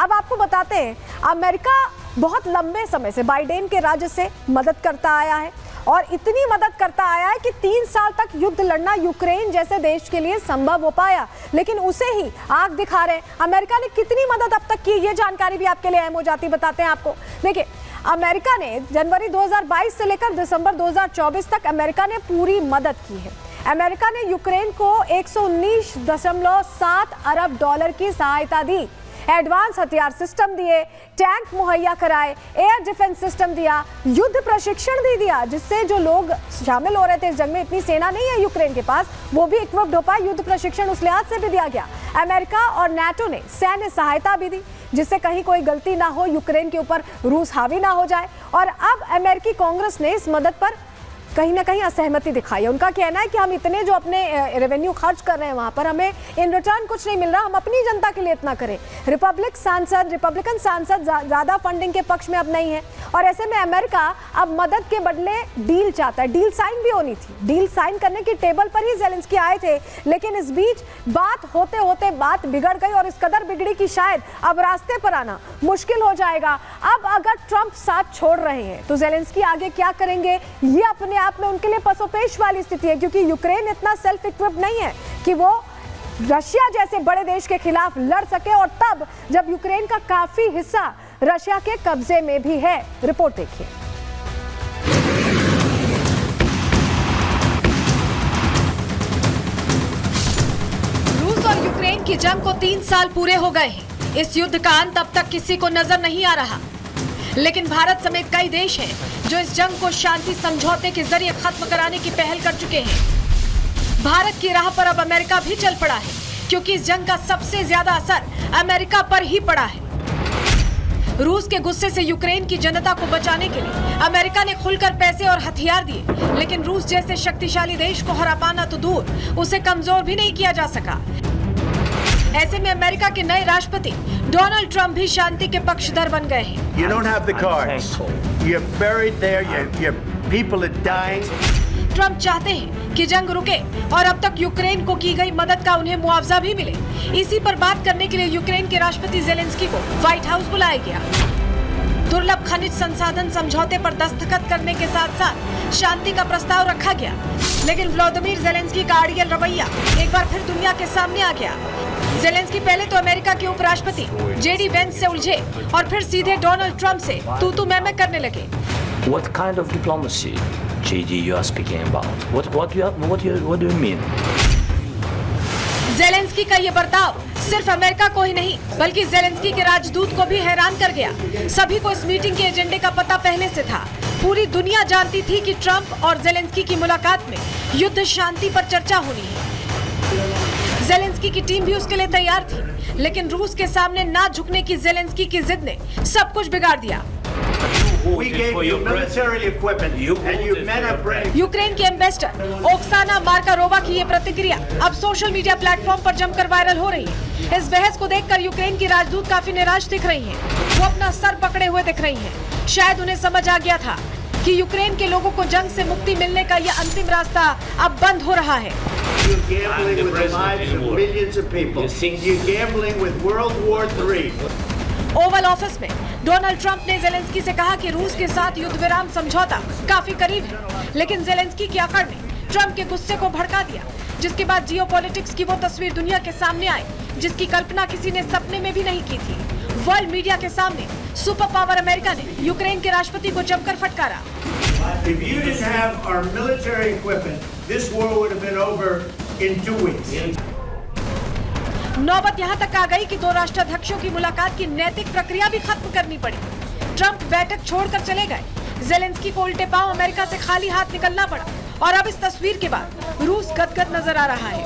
अब आपको बताते हैं, अमेरिका बहुत लंबे समय से बाइडेन के राज्य से मदद करता आया है और इतनी मदद करता आया है कि 3 साल तक युद्ध लड़ना यूक्रेन जैसे देश के लिए संभव हो पाया, लेकिन उसे ही आग दिखा रहे हैं। अमेरिका ने कितनी मदद अब तक की, ये जानकारी भी आपके लिए अहम हो जाती, बताते हैं आपको। देखिए, अमेरिका ने जनवरी 2022 से लेकर दिसंबर 2024 तक अमेरिका ने पूरी मदद की है। अमेरिका ने यूक्रेन को 119.7 अरब डॉलर की सहायता दी, एडवांस हथियार सिस्टम दिए, टैंक मुहैया कराए, एयर डिफेंस सिस्टम दिया, युद्ध प्रशिक्षण भी दिया, जिससे जो लोग शामिल हो रहे थे इस जंग में, इतनी सेना नहीं है यूक्रेन के पास, वो भी इक्विप्ड हो पाए। युद्ध प्रशिक्षण उस लिहाज से भी दिया गया। अमेरिका और नाटो ने सैन्य सहायता भी दी, जिससे कहीं कोई गलती ना हो, यूक्रेन के ऊपर रूस हावी ना हो जाए। और अब अमेरिकी कांग्रेस ने इस मदद पर कहीं ना कहीं असहमति दिखाई है। उनका कहना है कि हम इतने जो अपने रेवेन्यू खर्च कर रहे हैं वहां पर, हमें इन रिटर्न कुछ नहीं मिल रहा, हम अपनी जनता के लिए इतना करें। रिपब्लिकन सांसद ज्यादा फंडिंग के पक्ष में अब नहीं है और ऐसे में अमेरिका अब मदद के बदले डील चाहता है। डील साइन भी होनी थी, डील साइन करने की टेबल पर ही ज़ेलेंस्की आए थे, लेकिन इस बीच बात होते होते बात बिगड़ गई और इस कदर बिगड़ी कि शायद अब रास्ते पर आना मुश्किल हो जाएगा। अब अगर ट्रंप साथ छोड़ रहे हैं तो ज़ेलेंस्की आगे क्या करेंगे, ये अपने आप में उनके लिए पसोपेश वाली स्थिति है, क्योंकि यूक्रेन इतना सेल्फ इक्विप्ड नहीं है कि वो रशिया जैसे बड़े देश के खिलाफ लड़ सके, और तब जब यूक्रेन का काफी हिस्सा रशिया के कब्जे में भी है। रिपोर्ट देखिए। रूस और यूक्रेन की जंग को 3 साल पूरे हो गए हैं। इस युद्ध का अंत अब तक किसी को नजर नहीं आ रहा, लेकिन भारत समेत कई देश हैं जो इस जंग को शांति समझौते के जरिए खत्म कराने की पहल कर चुके हैं। भारत की राह पर अब अमेरिका भी चल पड़ा है, क्योंकि इस जंग का सबसे ज्यादा असर अमेरिका पर ही पड़ा है। रूस के गुस्से से यूक्रेन की जनता को बचाने के लिए अमेरिका ने खुलकर पैसे और हथियार दिए, लेकिन रूस जैसे शक्तिशाली देश को हरा पाना तो दूर, उसे कमजोर भी नहीं किया जा सका। ऐसे में अमेरिका के नए राष्ट्रपति डोनाल्ड ट्रंप भी शांति के पक्षधर बन गए हैं। You don't have the cards. You're buried there. Your people are dying. Trump चाहते हैं कि जंग रुके और अब तक यूक्रेन को की गई मदद का उन्हें मुआवजा भी मिले। इसी पर बात करने के लिए यूक्रेन के राष्ट्रपति ज़ेलेंस्की को व्हाइट हाउस बुलाया गया। दुर्लभ खनिज संसाधन समझौते पर दस्तखत करने के साथ साथ शांति का प्रस्ताव रखा गया, लेकिन व्लादिमीर ज़ेलेंस्की का अड़ियल रवैया एक बार फिर दुनिया के सामने आ गया। ज़ेलेंस्की पहले तो अमेरिका के उपराष्ट्रपति जेडी वेंस से उलझे और फिर सीधे डोनाल्ड ट्रंप से तू मैं करने लगे। What kind of diplomacy, JD, you are speaking about? What do you mean? Zelensky का ये बर्ताव सिर्फ अमेरिका को ही नहीं, बल्कि ज़ेलेंस्की के राजदूत को भी हैरान कर गया। सभी को इस मीटिंग के एजेंडे का पता पहले से था। पूरी दुनिया जानती थी कि ट्रंप और ज़ेलेंस्की की मुलाकात में युद्ध शांति पर चर्चा होनी है। ज़ेलेंस्की की टीम भी उसके लिए तैयार थी, लेकिन रूस के सामने ना झुकने की ज़ेलेंस्की की जिद ने सब कुछ बिगाड़ दिया। यूक्रेन के एम्बेसडर ओक्साना मार्कारोवा की ये प्रतिक्रिया अब सोशल मीडिया प्लेटफॉर्म पर जमकर वायरल हो रही है। इस बहस को देखकर यूक्रेन की राजदूत काफी निराश दिख रही हैं। वो अपना सर पकड़े हुए दिख रही हैं। शायद उन्हें समझ आ गया था कि यूक्रेन के लोगों को जंग से मुक्ति मिलने का यह अंतिम रास्ता अब बंद हो रहा है। ओवल ऑफिस में डोनाल्ड ट्रंप ने ज़ेलेंस्की से कहा कि रूस के साथ युद्ध विराम समझौता काफी करीब है, लेकिन ज़ेलेंस्की की अकड़ ने ट्रंप के गुस्से को भड़का दिया, जिसके बाद जियोपॉलिटिक्स की वो तस्वीर दुनिया के सामने आई जिसकी कल्पना किसी ने सपने में भी नहीं की थी। वर्ल्ड मीडिया के सामने सुपर पावर अमेरिका ने यूक्रेन के राष्ट्रपति को जमकर फटकारा। If you didn't have our military equipment, this war would have been over in 2 weeks. नौबत यहाँ तक आ गई कि दो राष्ट्राध्यक्षों की मुलाकात की नैतिक प्रक्रिया भी खत्म करनी पड़ी। ट्रंप बैठक छोड़कर चले गए। ज़ेलेंस्की को उल्टे पांव अमेरिका से खाली हाथ निकलना पड़ा और अब इस तस्वीर के बाद रूस गदगद नजर आ रहा है,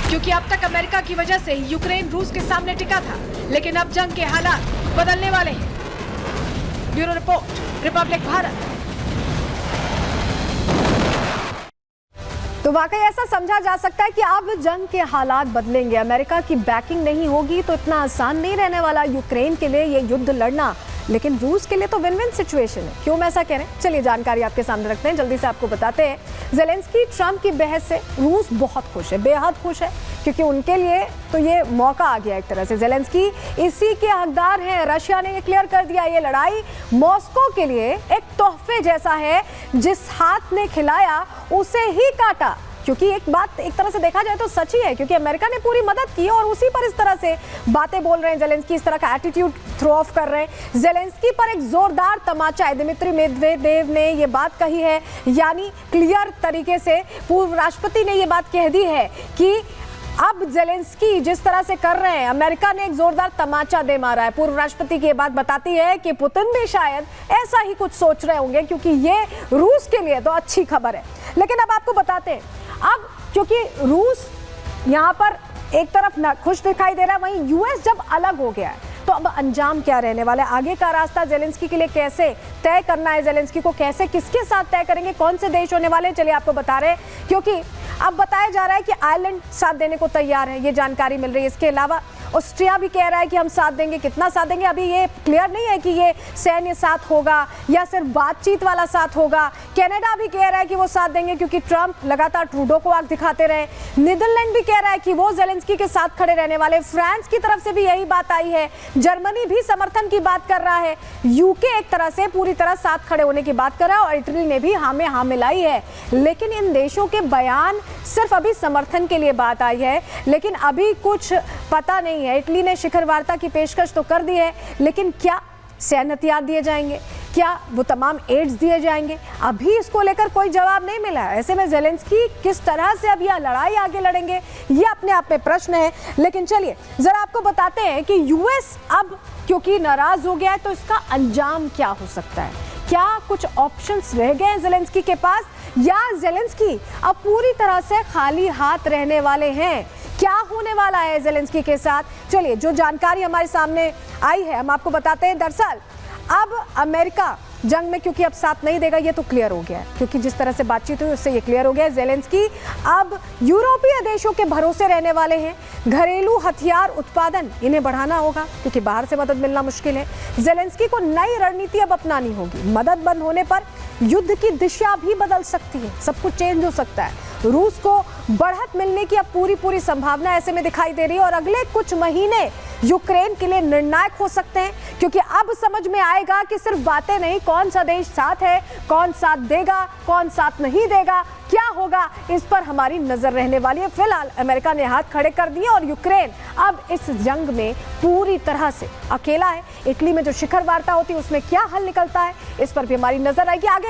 क्योंकि अब तक अमेरिका की वजह से यूक्रेन रूस के सामने टिका था, लेकिन अब जंग के हालात बदलने वाले हैं। Bureau report, Republic Bharat. तो वाकई ऐसा समझा जा सकता है कि अब जंग के हालात बदलेंगे। अमेरिका की बैकिंग नहीं होगी तो इतना आसान नहीं रहने वाला यूक्रेन के लिए ये युद्ध लड़ना। लेकिन रूस के लिए तो विन विन सिचुएशन है। क्यों मैं ऐसा कह रहे हैं, चलिए जानकारी आपके सामने रखते हैं, जल्दी से आपको बताते हैं। ज़ेलेंस्की ट्रंप की बहस से रूस बहुत खुश है, बेहद खुश है, क्योंकि उनके लिए तो ये मौका आ गया एक तरह से। ज़ेलेंस्की इसी के हकदार हैं। रशिया ने ये क्लियर कर दिया, ये लड़ाई मॉस्को के लिए एक तोहफे जैसा है, जिस हाथ ने खिलाया उसे ही काटा। क्योंकि एक बात एक तरह से देखा जाए तो सच ही है, क्योंकि अमेरिका ने पूरी मदद की और उसी पर इस तरह से बातें बोल रहे हैं ज़ेलेंस्की, इस तरह का एटीट्यूड थ्रो ऑफ कर रहे हैं। ज़ेलेंस्की पर एक जोरदार तमाचा है। दिमित्री मेदवेदेव ने ये बात कही है, यानी क्लियर तरीके से पूर्व राष्ट्रपति ने ये बात कह दी है कि अब ज़ेलेंस्की जिस तरह से कर रहे हैं, अमेरिका ने एक जोरदार तमाचा दे मारा है। पूर्व राष्ट्रपति की ये बात बताती है कि पुतिन भी शायद ऐसा ही कुछ सोच रहे होंगे, क्योंकि ये रूस के लिए तो अच्छी खबर है। लेकिन अब आपको बताते हैं, अब क्योंकि रूस यहाँ पर एक तरफ न खुश दिखाई दे रहा है, वहीं यूएस जब अलग हो गया है, तो अब अंजाम क्या रहने वाला है, आगे का रास्ता ज़ेलेंस्की के लिए कैसे तय करना है, ज़ेलेंस्की को कैसे किसके साथ तय करेंगे, कौन से देश होने वाले हैं, चलिए आपको बता रहे हैं। क्योंकि अब बताया जा रहा है कि आयरलैंड साथ देने को तैयार है, ये जानकारी मिल रही है। इसके अलावा ऑस्ट्रिया भी कह रहा है कि हम साथ देंगे, कितना साथ देंगे अभी ये क्लियर नहीं है कि ये सैन्य साथ होगा या सिर्फ बातचीत वाला साथ होगा। कनाडा भी कह रहा है कि वो साथ देंगे, क्योंकि ट्रंप लगातार ट्रूडो को आंख दिखाते रहे। नीदरलैंड भी कह रहा है कि वो ज़ेलेंस्की के साथ खड़े रहने वाले। फ्रांस की तरफ से भी यही बात आई है। जर्मनी भी समर्थन की बात कर रहा है। यूके एक तरह से पूरी तरह साथ खड़े होने की बात कर रहा है, और इटली ने भी हाँ में हाँ मिलाई है। लेकिन इन देशों के बयान सिर्फ अभी समर्थन के लिए बात आई है, लेकिन अभी कुछ पता नहीं है। इटली ने शिखर वार्ता की पेशकश तो कर दी है, लेकिन क्या सैन्य हथियार दिए जाएंगे, क्या वो तमाम एड्स दिए जाएंगे, अभी इसको लेकर कोई जवाब नहीं मिला है। ऐसे में ज़ेलेंस्की किस तरह से अब यह लड़ाई आगे लड़ेंगे, ये अपने आप में प्रश्न है। लेकिन चलिए जरा आपको बताते हैं कि यूएस अब क्योंकि नाराज हो गया है, तो इसका अंजाम क्या हो सकता है। क्या कुछ ऑप्शंस रह गए हैं ज़ेलेंस्की के पास, या ज़ेलेंस्की अब पूरी तरह से खाली हाथ रहने वाले हैं। क्या होने वाला है ज़ेलेंस्की के साथ, चलिए जो जानकारी हमारे सामने आई है हम आपको बताते हैं। दरअसल अब अमेरिका जंग में क्योंकि अब साथ नहीं देगा, ये तो क्लियर हो गया है, क्योंकि जिस तरह से बातचीत हुई उससे ये क्लियर हो गया है। ज़ेलेंस्की अब यूरोपीय देशों के भरोसे रहने वाले हैं। घरेलू हथियार उत्पादन इन्हें बढ़ाना होगा, क्योंकि बाहर से मदद मिलना मुश्किल है। ज़ेलेंस्की को नई रणनीति अब अपनानी होगी। मदद बंद होने पर युद्ध की दिशा भी बदल सकती है, सब कुछ चेंज हो सकता है। रूस को बढ़त मिलने की अब पूरी संभावना ऐसे में दिखाई दे रही है, और अगले कुछ महीने यूक्रेन के लिए निर्णायक हो सकते हैं, क्योंकि अब समझ में आएगा कि सिर्फ बातें नहीं, कौन सा देश साथ है, कौन साथ देगा, कौन साथ नहीं देगा, क्या होगा, इस पर हमारी नजर रहने वाली है। फिलहाल अमेरिका ने हाथ खड़े कर दिए और यूक्रेन अब इस जंग में पूरी तरह से अकेला है। इटली में जो शिखर वार्ता होती है उसमें क्या हल निकलता है, इस पर भी हमारी नजर आएगी। आगे